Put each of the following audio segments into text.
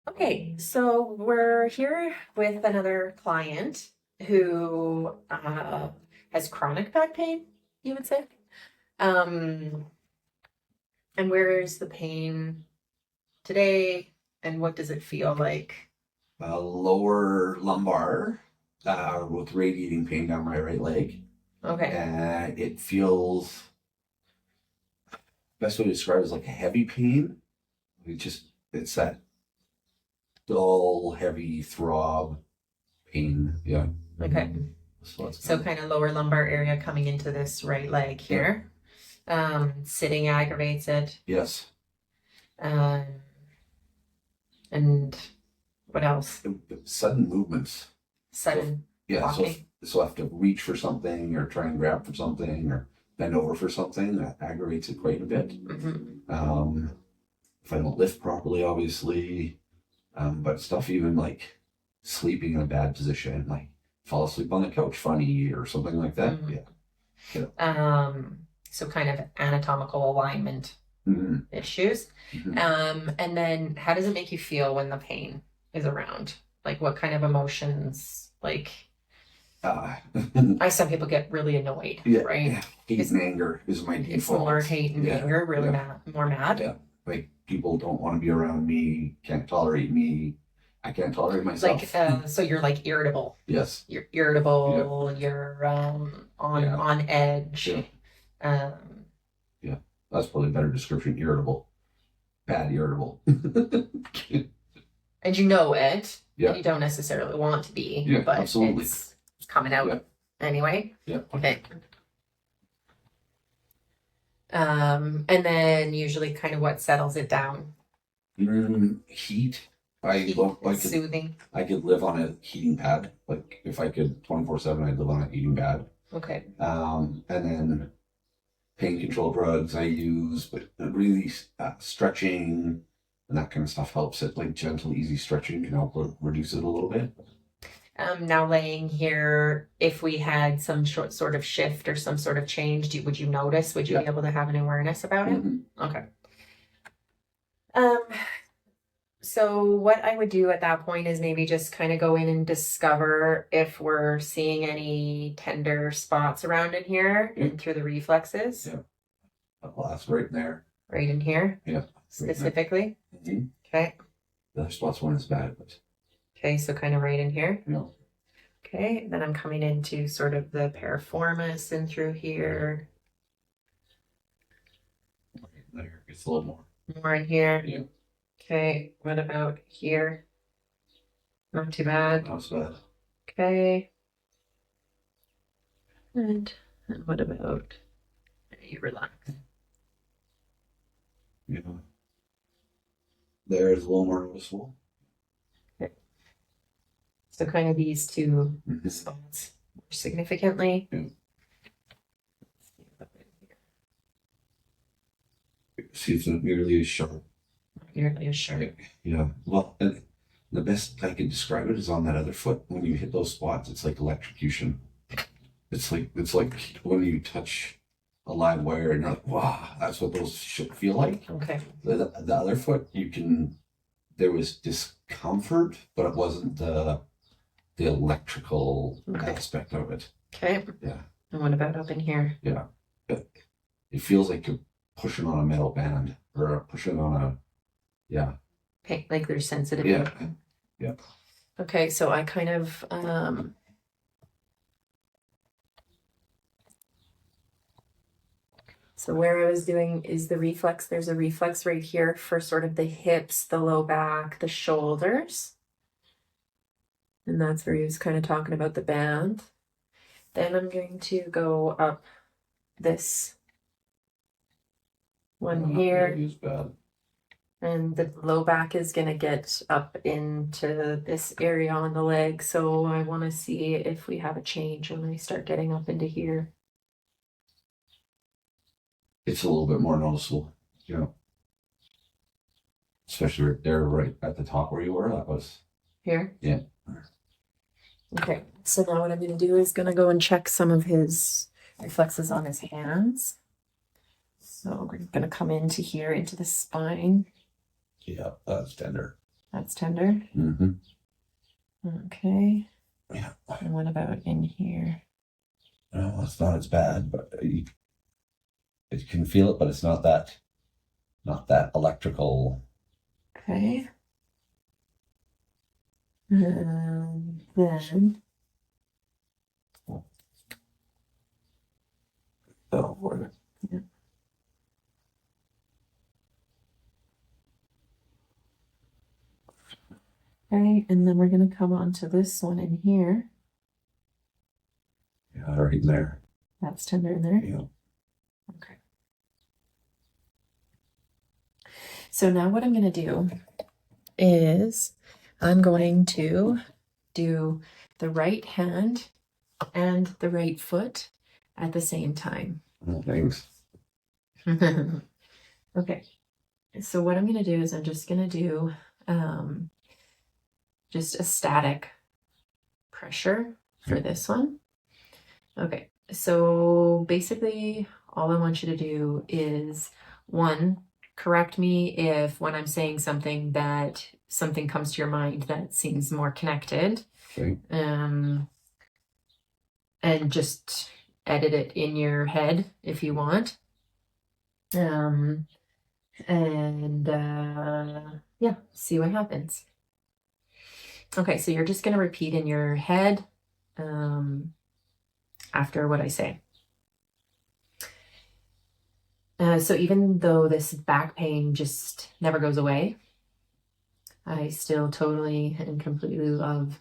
Okay, so we're here with another client who has chronic back pain, you would say. And where is the pain today, and what does it feel like? Lower lumbar with radiating pain down my right leg. Okay. It feels, best way to describe it is like a heavy pain. It's that dull, heavy throb pain. Yeah. Okay. So kind of lower lumbar area coming into this right leg here. Sitting aggravates it. Yes. And what else? Sudden movements. Sudden Yeah. walking. So I have to reach for something or try and grab for something or bend over for something. That aggravates it quite a bit. Mm-hmm. If I don't lift properly, obviously. But stuff even like sleeping in a bad position, like fall asleep on the couch funny or something like that. Mm-hmm. Yeah. So kind of anatomical alignment issues. Mm-hmm. And then how does it make you feel when the pain is around? Like what kind of emotions? Like some people get really annoyed, right? Yeah. Hate and anger is my default. It's more hate and anger, really more mad. Yeah. Like people don't want to be around me, can't tolerate me. I can't tolerate myself. Like so you're like irritable. Yes. You're irritable, you're on edge. Yeah. That's probably a better description. Irritable. Bad irritable. And you know it. Yeah. And you don't necessarily want to be. Yeah, but absolutely. It's coming out anyway. Yeah. Okay. And then usually kind of what settles it down? Heat. Soothing. I could live on a heating pad. Like if I could 24/7, I'd live on a heating pad. Okay. And then pain control drugs I use, but really stretching and that kind of stuff helps it. Like gentle, easy stretching can help reduce it a little bit. Now laying here, if we had some sort of shift or some sort of change, would you notice? Would you be able to have an awareness about it? Mm-hmm. Okay. So what I would do at that point is maybe just kind of go in and discover if we're seeing any tender spots around in here and through the reflexes. Yeah. Well, that's right in there. Right in here? Yeah. Specifically? Mm-hmm. Okay. The other spots weren't as bad, but. Okay, so kind of right in here? Yeah. Okay, then I'm coming into sort of the piriformis and through here. There, it's a little more. More in here? Yeah. Okay, what about here? Not too bad. Not so bad. Okay. And what about you relax? Yeah. There's a little more noticeable. Okay. So kind of these two spots more significantly. Yeah. See, it's not nearly as sharp. Nearly as sharp. Yeah. Well, and the best I can describe it is on that other foot. When you hit those spots, it's like electrocution. It's like when you touch a live wire and you're like, wow, that's what those should feel like. Okay. The other foot, there was discomfort, but it wasn't the electrical aspect of it. Okay. Yeah. And what about up in here? Yeah. It feels like you're pushing on a metal band or pushing on a, Okay, like they're sensitive. Yeah. Okay, so I kind of, so where I was doing is the reflex. There's a reflex right here for sort of the hips, the low back, the shoulders. And that's where he was kind of talking about the band. Then I'm going to go up this one here. And the low back is going to get up into this area on the leg. So I want to see if we have a change when I start getting up into here. It's a little bit more noticeable. Yeah. Especially right there, right at the top where you were. That was. Here? Yeah. Okay. So now what I'm going to do is going to go and check some of his reflexes on his hands. So we're going to come into here, into the spine. Yeah, that's tender. That's tender. Mm-hmm. Okay. Yeah. And what about in here? No, it's not as bad, but it can feel it, but it's not that electrical. Okay. And then Oh, yeah. Okay, and then we're gonna come on to this one in here. yeah, right in there. That's tender in there. Yeah. Okay. So now what I'm gonna do is I'm going to do the right hand and the right foot at the same time. Oh, thanks. Okay. So what I'm going to do is I'm just going to do just a static pressure for this one. Okay. So basically all I want you to do is, one, correct me if when I'm saying something that something comes to your mind that seems more connected. Okay. And just edit it in your head if you want. Yeah, see what happens. Okay, so you're just going to repeat in your head after what I say. So even though this back pain just never goes away, I still totally and completely love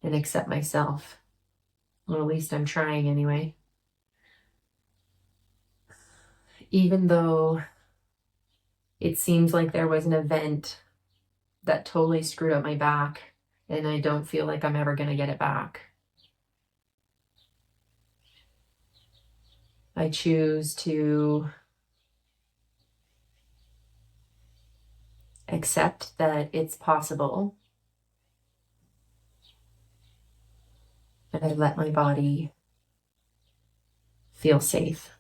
and accept myself. Well, at least I'm trying anyway. Even though it seems like there was an event that totally screwed up my back and I don't feel like I'm ever going to get it back. I choose to accept that it's possible, and I let my body feel safe.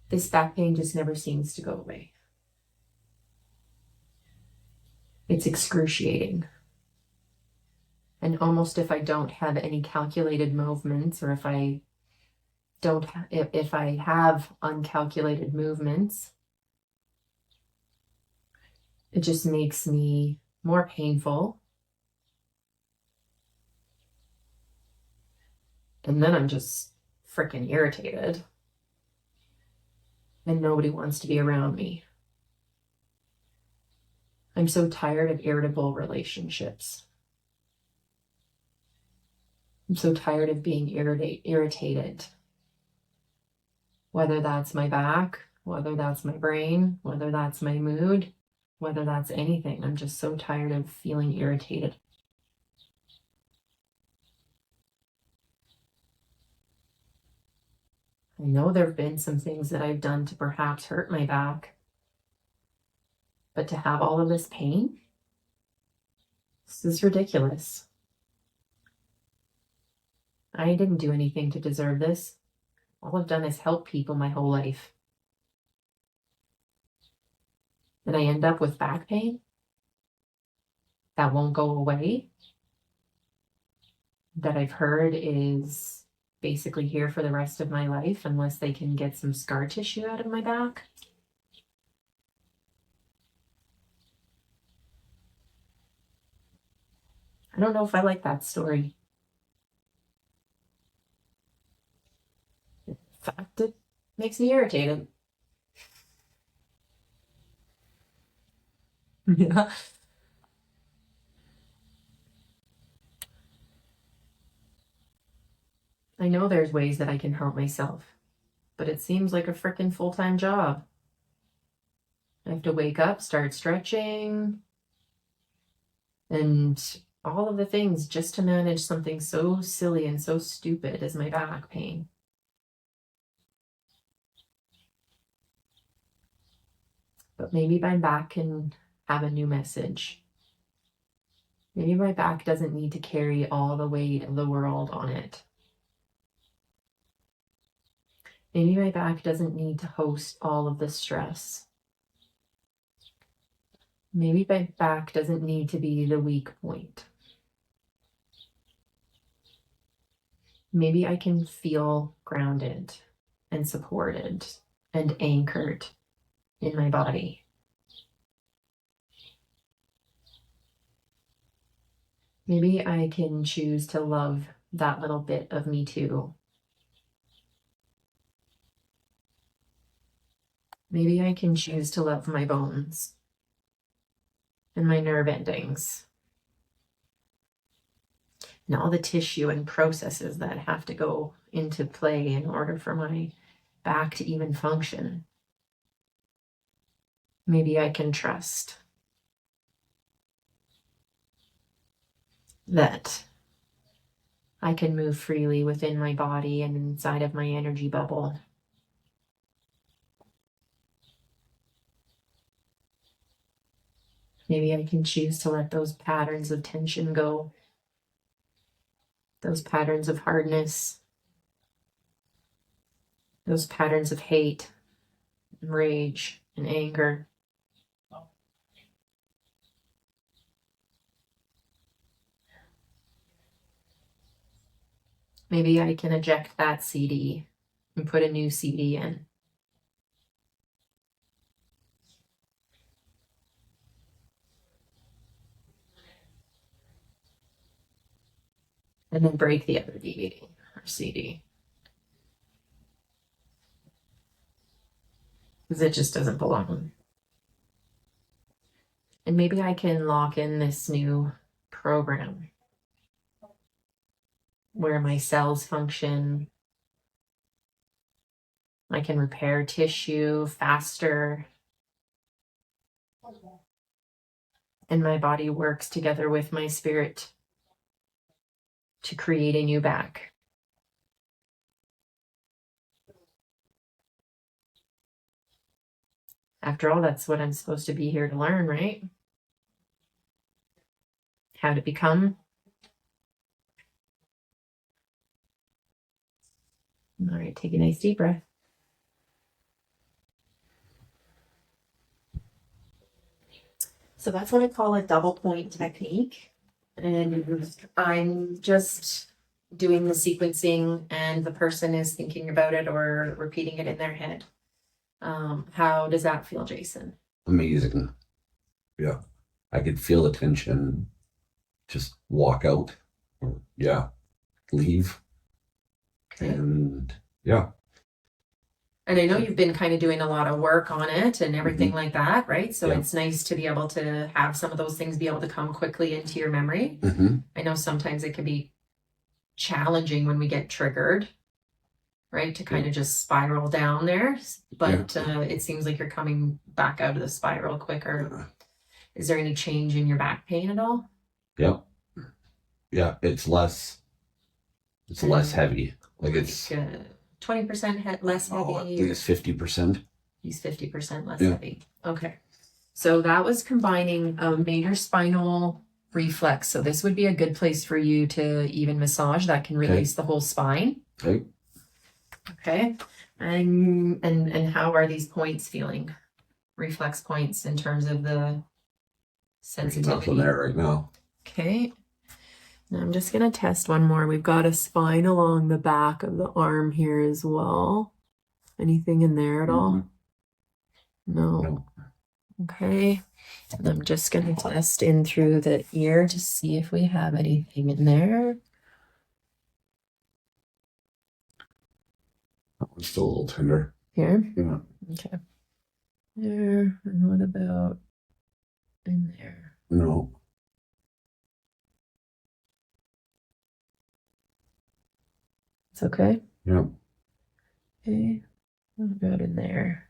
This back pain just never seems to go away. It's excruciating. And almost if I don't have any calculated movements, or if I have uncalculated movements, it just makes me more painful. And then I'm just freaking irritated. And nobody wants to be around me. I'm so tired of irritable relationships. I'm so tired of being irritated. Whether that's my back, whether that's my brain, whether that's my mood, whether that's anything. I'm just so tired of feeling irritated. I know there have been some things that I've done to perhaps hurt my back, but to have all of this pain, this is ridiculous. I didn't do anything to deserve this. All I've done is help people my whole life. And I end up with back pain that won't go away, that I've heard is basically here for the rest of my life unless they can get some scar tissue out of my back. I don't know if I like that story. In fact, it makes me irritated. Yeah. I know there's ways that I can help myself, but it seems like a frickin' full-time job. I have to wake up, start stretching, and all of the things just to manage something so silly and so stupid as my back pain. But maybe my back can have a new message. Maybe my back doesn't need to carry all the weight of the world on it. Maybe my back doesn't need to host all of the stress. Maybe my back doesn't need to be the weak point. Maybe I can feel grounded and supported and anchored in my body. Maybe I can choose to love that little bit of me too. Maybe I can choose to love my bones and my nerve endings and all the tissue and processes that have to go into play in order for my back to even function. Maybe I can trust that I can move freely within my body and inside of my energy bubble. Maybe I can choose to let those patterns of tension go, those patterns of hardness, those patterns of hate, and rage, and anger. Maybe I can eject that CD and put a new CD in. And then break the other DVD or CD. Because it just doesn't belong. And maybe I can lock in this new program where my cells function. I can repair tissue faster. And my body works together with my spirit to create a new back. After all, that's what I'm supposed to be here to learn, right? How to become. All right, take a nice deep breath. So that's what I call a double point technique. And I'm just doing the sequencing and the person is thinking about it or repeating it in their head. How does that feel, Jason? Amazing. Yeah. I could feel the tension just walk out or leave. Okay. And yeah. And I know you've been kind of doing a lot of work on it and everything like that, right? So Yeah. it's nice to be able to have some of those things be able to come quickly into your memory. I know sometimes it can be challenging when we get triggered, right? To kind of just spiral down there. But it seems like you're coming back out of the spiral quicker. Is there any change in your back pain at all? Yeah. Yeah. It's less heavy. Like it's 20% less heavy. I think it's 50%. He's 50% less heavy. Okay. So that was combining a major spinal reflex. So this would be a good place for you to even massage. That can release the whole spine. Okay. Okay. And how are these points feeling? Reflex points in terms of the sensitivity. Nothing there right now. Okay. Now I'm just going to test one more. We've got a spine along the back of the arm here as well. Anything in there at all? No. Okay. And I'm just going to test in through the ear to see if we have anything in there. That one's still a little tender. Here? Yeah. Okay. There. And what about in there? No. It's okay? Yeah. Okay. What about in there?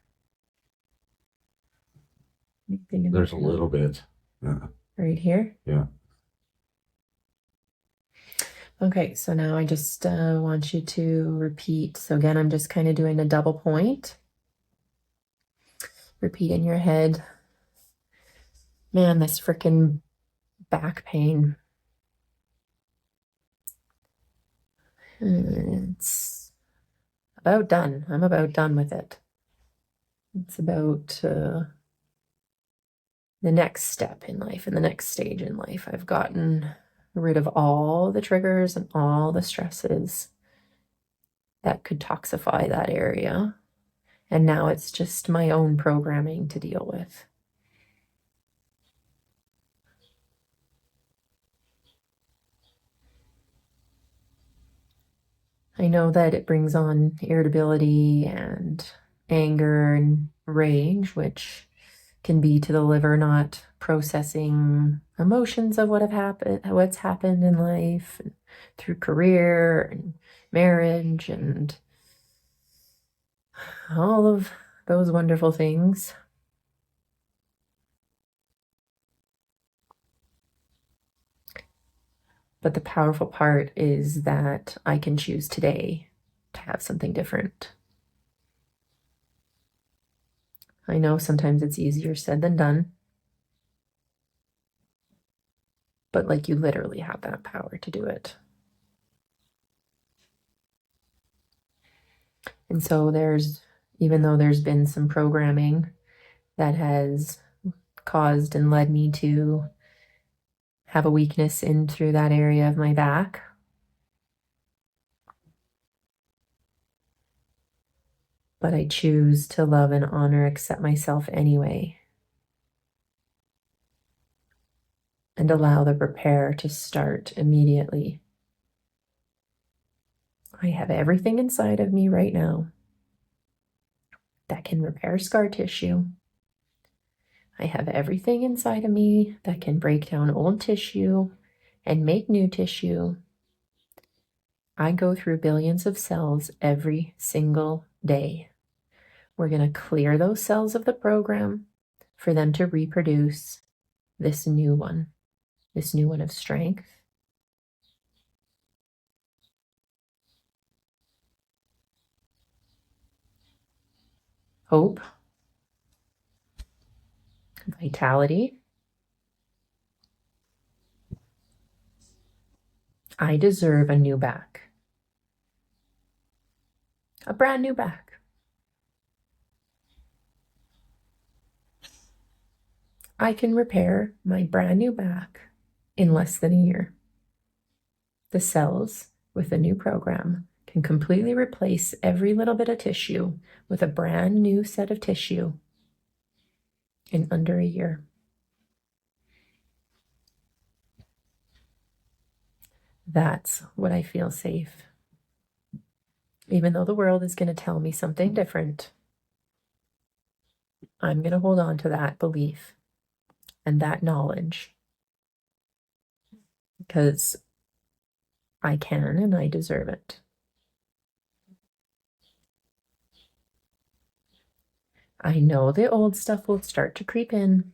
Anything in There's there? a little bit. Yeah. Right here? Yeah. Okay, so now I just want you to repeat. So again, I'm just kind of doing a double point. Repeat in your head. Man, this freaking back pain. about done. I'm about done with it. It's about the next step in life and the next stage in life. I've gotten rid of all the triggers and all the stresses that could toxify that area. And now it's just my own programming to deal with. I know that it brings on irritability and anger and rage, which can be to the liver not processing emotions of what's happened in life, and through career and marriage and all of those wonderful things. But the powerful part is that I can choose today to have something different. I know sometimes it's easier said than done, but like you literally have that power to do it. And so even though there's been some programming that has caused and led me to have a weakness in through that area of my back, but I choose to love and honor, accept myself anyway, and allow the repair to start immediately. I have everything inside of me right now that can repair scar tissue. I have everything inside of me that can break down old tissue and make new tissue. I go through billions of cells every single day. We're going to clear those cells of the program for them to reproduce this new one of strength, hope, vitality. I deserve a new back, a brand new back. I can repair my brand new back in less than a year. The cells with the new program can completely replace every little bit of tissue with a brand new set of tissue in under a year. That's what I feel safe. Even though the world is going to tell me something different, I'm going to hold on to that belief and that knowledge because I can and I deserve it. I know the old stuff will start to creep in,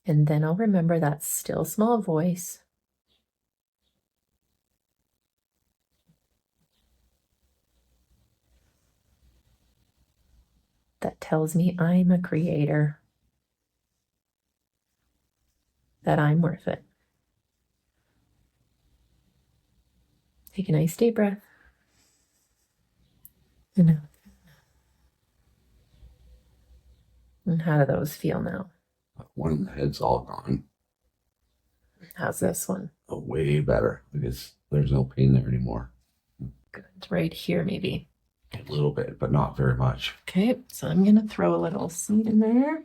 and then I'll remember that still small voice that tells me I'm a creator, that I'm worth it. Take a nice deep breath. And how do those feel now? One of the head's all gone. How's this one? Oh, way better because there's no pain there anymore. Good. Right here, maybe. A little bit, but not very much. Okay, so I'm going to throw a little seed in there.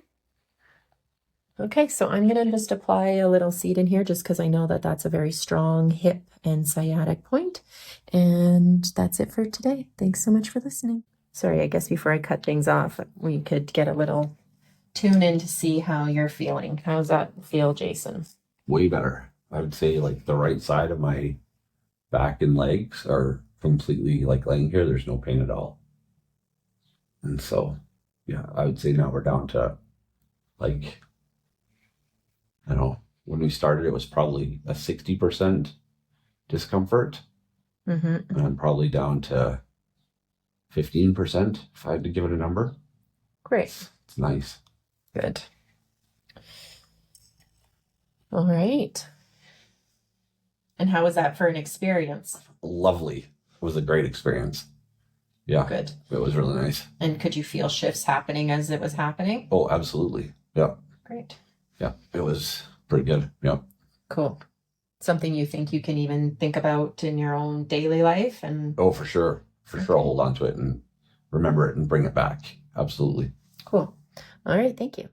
Okay, so I'm going to just apply a little seed in here just because I know that that's a very strong hip and sciatic point. And that's it for today. Thanks so much for listening. Sorry, I guess before I cut things off, we could get a little tune in to see how you're feeling. How's that feel, Jason? Way better. I would say like the right side of my back and legs are completely like laying here. There's no pain at all. And so, yeah, I would say now we're down to like, I don't know, when we started, it was probably a 60% discomfort. And I'm probably down to 15% if I had to give it a number. Great. It's nice. Good. All right. And how was that for an experience? Lovely. was a great experience. Yeah, Good. it was really nice. And could you feel shifts happening as it was happening? Oh, absolutely. Yeah. Great. Yeah, it was pretty good. Yeah. Cool. Something you think you can even think about in your own daily life? And Oh, for sure. For sure. I'll hold on to it and remember it and bring it back. Absolutely. cool. All right. Thank you.